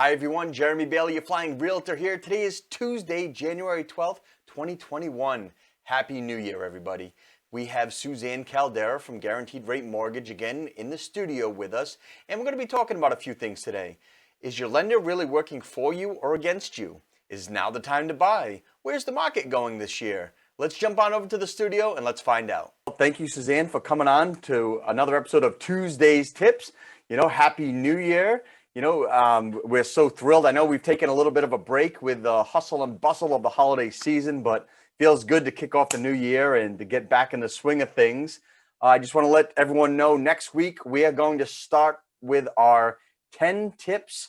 Hi everyone, Jeremy Bailey, your flying realtor here. Today is Tuesday, January 12th, 2021. Happy New Year, everybody. We have Suzanne Caldeira from Guaranteed Rate Mortgage again in the studio with us, and we're going to be talking about a few things today. Is your lender really working for you or against you? Is now the time to buy? Where's the market going this year? Let's jump on over to the studio and let's find out. Thank you, Suzanne, for coming on to another episode of Tuesday's Tips. Happy New Year. We're so thrilled. I know we've taken a little bit of a break with the hustle and bustle of the holiday season, but feels good to kick off the new year and to get back in the swing of things. I just want to let everyone know next week we are going to start with our 10 tips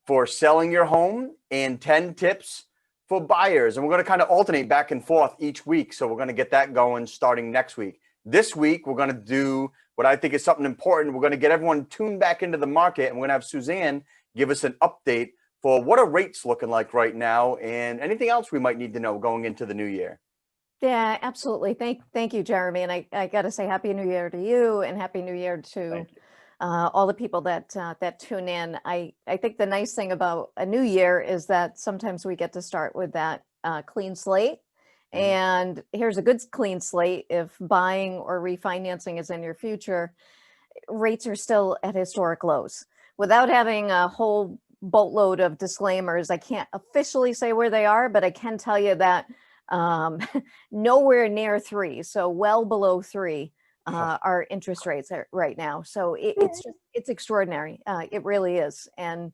for selling your home and 10 tips for buyers. And we're going to kind of alternate back and forth each week. So we're going to get that going starting next week. This week, we're going to do what I think is something important. We're going to get everyone tuned back into the market, and we're going to have Suzanne give us an update for what are rates looking like right now and anything else we might need to know going into the new year. Yeah, absolutely. Thank you, Jeremy. And I got to say Happy New Year to you and Happy New Year to all the people that tune in. I think the nice thing about a new year is that sometimes we get to start with that clean slate. And here's a good clean slate. If buying or refinancing is in your future, rates are still at historic lows. Without having a whole boatload of disclaimers, I can't officially say where they are, but I can tell you that nowhere near 3, so well below 3 are interest rates right now. So it's extraordinary. It really is. And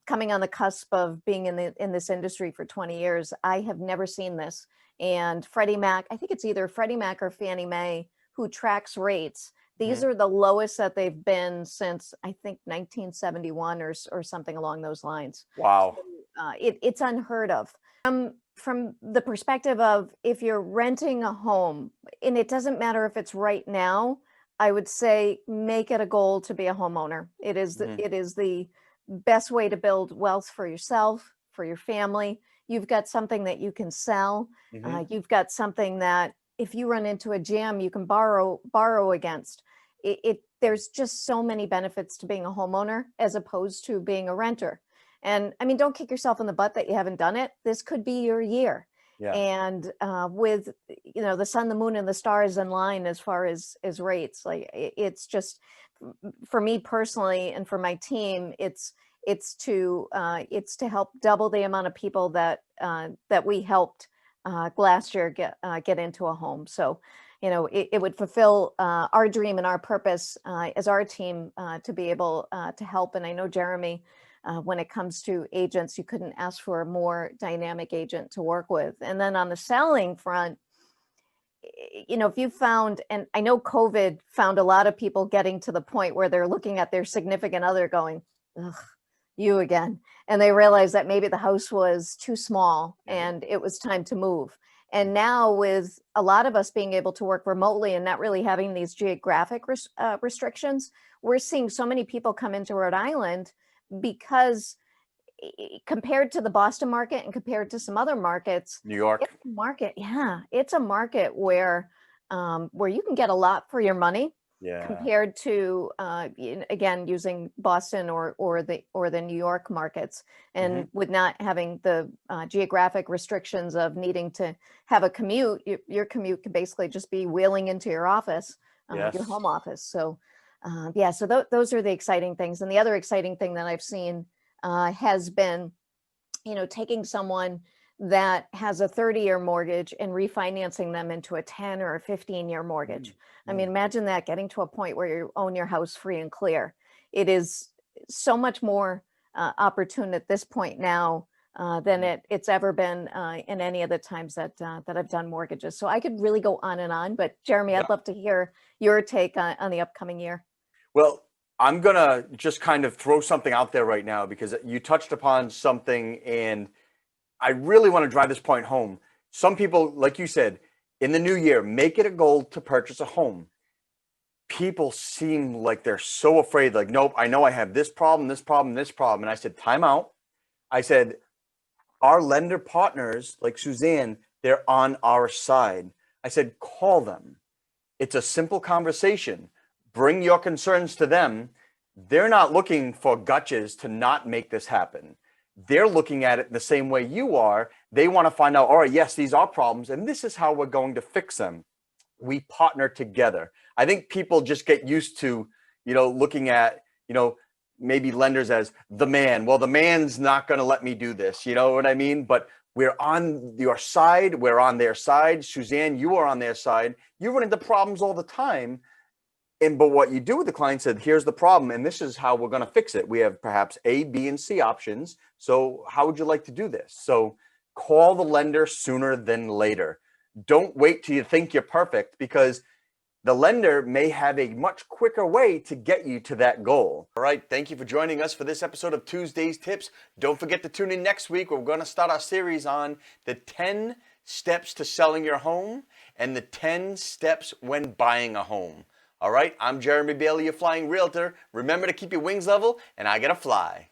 coming on the cusp of being in this industry for 20 years, I have never seen this. And Freddie Mac, I think it's either Freddie Mac or Fannie Mae who tracks rates. These are the lowest that they've been since, I think, 1971 or something along those lines. Wow. So, it's unheard of. From the perspective of if you're renting a home, and it doesn't matter if it's right now, I would say make it a goal to be a homeowner. It is the best way to build wealth for yourself, for your family. You've got something that you can sell. You've got something that if you run into a jam, you can borrow against. There's just so many benefits to being a homeowner as opposed to being a renter. And I mean, don't kick yourself in the butt that you haven't done it. This could be your year. Yeah. And with the sun, the moon, and the stars in line as far as rates, like it's just for me personally and for my team, it's to help double the amount of people that we helped last year get into a home. So it would fulfill our dream and our purpose as our team to be able to help. And I know, Jeremy, when it comes to agents, you couldn't ask for a more dynamic agent to work with. And then on the selling front, if you found, and I know COVID found a lot of people getting to the point where they're looking at their significant other going, ugh, you again. And they realized that maybe the house was too small and it was time to move. And now with a lot of us being able to work remotely and not really having these geographic restrictions, we're seeing so many people come into Rhode Island because compared to the Boston market and compared to some other markets, New York it's a market where you can get a lot for your money. Compared to again using Boston or the New York markets, and with not having the geographic restrictions of needing to have a commute, your commute could basically just be wheeling into your office, your home office. So so those are the exciting things. And the other exciting thing that I've seen has been, taking someone that has a 30-year mortgage and refinancing them into a 10 or a 15-year mortgage. I mean, imagine that, getting to a point where you own your house free and clear. It is so much more opportune at this point now than it's ever been in any of the times that I've done mortgages. So I could really go on and on, but Jeremy, I'd love to hear your take on the upcoming year. Well, I'm going to just kind of throw something out there right now because you touched upon something and I really want to drive this point home. Some people, like you said, in the new year, make it a goal to purchase a home. People seem like they're so afraid, like, nope, I know I have this problem, this problem, this problem. And I said, time out. I said, our lender partners, like Suzanne, they're on our side. I said, call them. It's a simple conversation. Bring your concerns to them. they're not looking for gotchas to not make this happen. They're looking at it the same way you are. They want to find out, all right, yes, these are problems, and this is how we're going to fix them. We partner together. I think people just get used to, looking at, maybe lenders as the man. Well, the man's not going to let me do this. You know what I mean? But we're on your side. We're on their side. Suzanne, you are on their side. You run into problems all the time. But what you do with the client said, here's the problem, and this is how we're going to fix it. We have perhaps A, B, and C options. So how would you like to do this? So call the lender sooner than later. Don't wait till you think you're perfect, because the lender may have a much quicker way to get you to that goal. All right, thank you for joining us for this episode of Tuesday's Tips. Don't forget to tune in next week, where we're going to start our series on the 10 steps to selling your home and the 10 steps when buying a home. All right, I'm Jeremy Bailey, your flying realtor. Remember to keep your wings level, and I gotta fly.